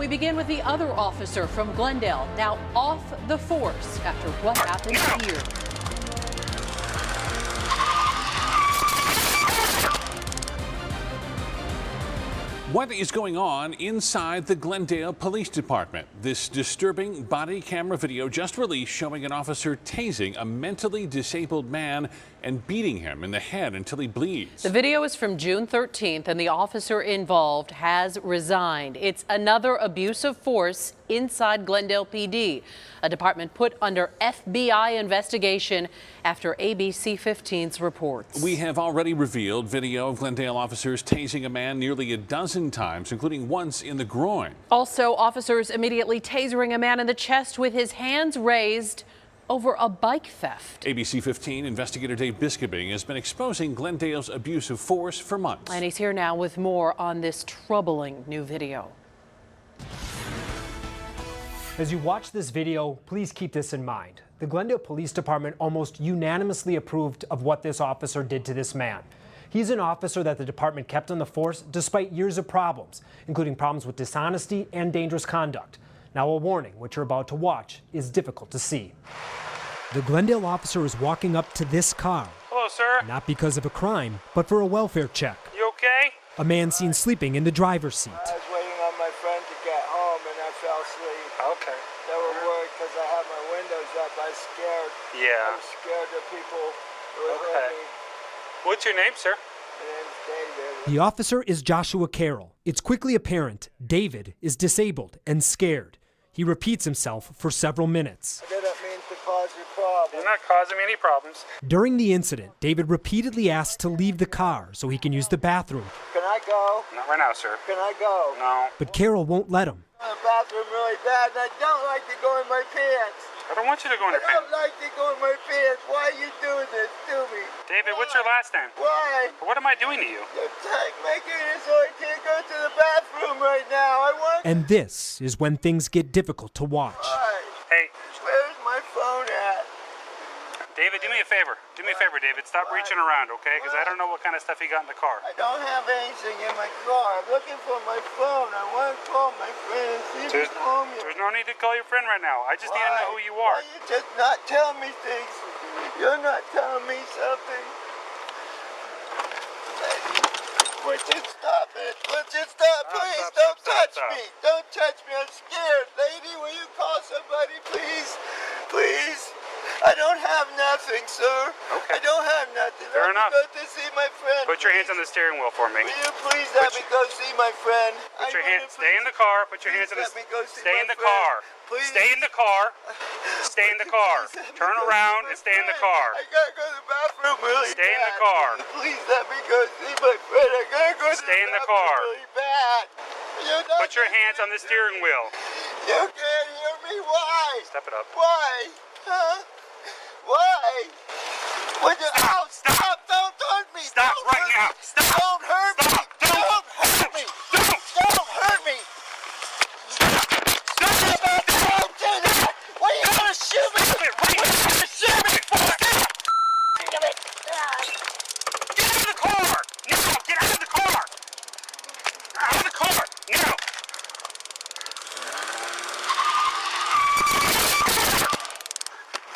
we begin with the other officer from Glendale, now off the force after what happened here. What is going on inside the Glendale Police Department? This disturbing body camera video just released showing an officer tasing a mentally disabled man and beating him in the head until he bleeds. The video is from June 13th, and the officer involved has resigned. It's another abuse of force inside Glendale PD, a department put under FBI investigation after ABC 15's reports. We have already revealed video of Glendale officers tasing a man nearly a dozen times, including once in the groin. Also, officers immediately tasering a man in the chest with his hands raised over a bike theft. ABC 15 investigator Dave Biscobing has been exposing Glendale's abuse of force for months. And he's here now with more on this troubling new video. As you watch this video, please keep this in mind. The Glendale Police Department almost unanimously approved of what this officer did to this man. He's an officer that the department kept on the force despite years of problems, including problems with dishonesty and dangerous conduct. Now a warning, what you're about to watch is difficult to see. The Glendale officer is walking up to this car. Hello, sir. Not because of a crime, but for a welfare check. You okay? A man seen sleeping in the driver's seat. I was waiting on my friend to get home and I fell asleep. Okay. They were worried because I had my windows up. I was scared. Yeah. I was scared that people would Okay. hurt me. What's your name, sir? My name's David. The officer is Joshua Carroll. It's quickly apparent David is disabled and scared. He repeats himself for several minutes. I didn't mean to cause you problems. You're not causing me any problems. During the incident, David repeatedly asked to leave the car so he can use the bathroom. Can I go? Not right now, sir. Can I go? No. But Carroll won't let him. I'm in the bathroom really bad and I don't like to go in my pants. I don't want you to go in I your don't pants. like to go in my pants. Why are you doing this to me? David, what's your last name? Why? What am I doing to you? You're making it so I can't go to the bathroom right now. I want. And this is when things get difficult to watch. Why? Hey, Where's my phone at? David, do me a favor. Do me a favor, David. Stop reaching around, okay? Because I don't know what kind of stuff you got in the car. I don't have anything in my car. I'm looking for my phone. I want to call my friend and see if he's home yet. There's no need to call your friend right now. I just need to know who you are. Why you just not tell me things? You're not telling me something. Would you stop it? Would you stop? Please don't touch me. Don't touch me. I'm scared. Lady, will you call somebody, please? Please. I don't have nothing, sir. Okay. I don't have nothing. Fair enough. Let me go to see my friend. Put your hands please. on the steering wheel for me. Will you please let me go see my friend? Put your hands. Stay in the car. Put your hands on the. Let me go see Stay my in the friend. car. Please. Stay in the car. Stay in the car. Please let me Turn go see around my and stay in the friend. car. I gotta go to the bathroom really Stay in the bad. car. Please let me go see my friend. I gotta go to Stay in the the bathroom car. really bad. You're not Put your hands on the listening to steering me. wheel. You can't hear me. Why? Step it up. Why? Huh? Why? Would you? Stop. Oh, stop! Don't hurt me! Stop Don't right hurt now. me. Stop. Don't hurt me! Stop. Don't hurt me! Don't hurt me! Stop it! Don't do that! What are you gonna shoot me? Stop it right What are you gonna shoot me for? Damn it! Get out of the car! Now! Get out of the car! Out of the car! Now!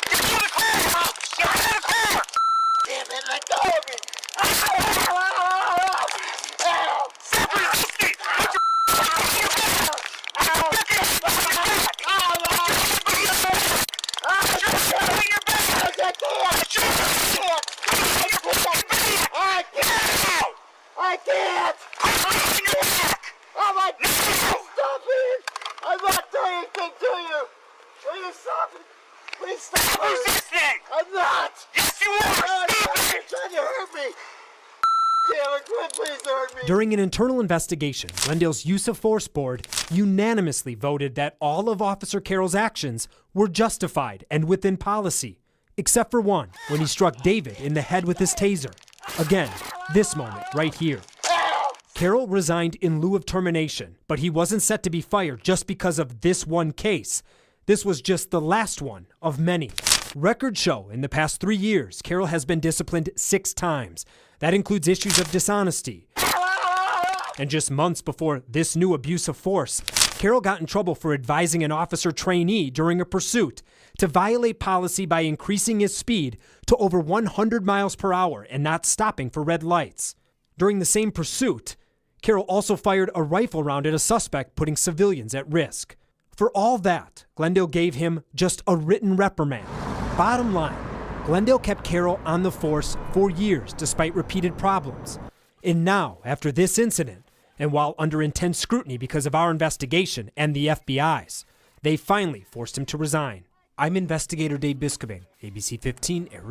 Get out of the car! Get out of the car! Damn it! Let go of me! Ow! Stop resisting! Put your I can't! Oh my God! Stop it! I'm not doing anything to you! Will you stop it? Please stop it! resisting! I'm not! Yes, you are! Stop You're it! trying to hurt me! Damn it, quit, please hurt me! During an internal investigation, Glendale's Use of Force Board unanimously voted that all of Officer Carroll's actions were justified and within policy, except for one, when he struck David in the head with his taser. Again, this moment right here. Carroll resigned in lieu of termination, but he wasn't set to be fired just because of this one case. This was just the last one of many. Records show in the past 3 years, Carroll has been disciplined 6 times. That includes issues of dishonesty. And just months before this new abuse of force, Carroll got in trouble for advising an officer trainee during a pursuit to violate policy by increasing his speed to over 100 miles per hour and not stopping for red lights. During the same pursuit, Carroll also fired a rifle round at a suspect, putting civilians at risk. For all that, Glendale gave him just a written reprimand. Bottom line, Glendale kept Carroll on the force for years despite repeated problems. And now, after this incident, and while under intense scrutiny because of our investigation and the FBI's, they finally forced him to resign. I'm investigator Dave Biscoving, ABC 15, Arizona.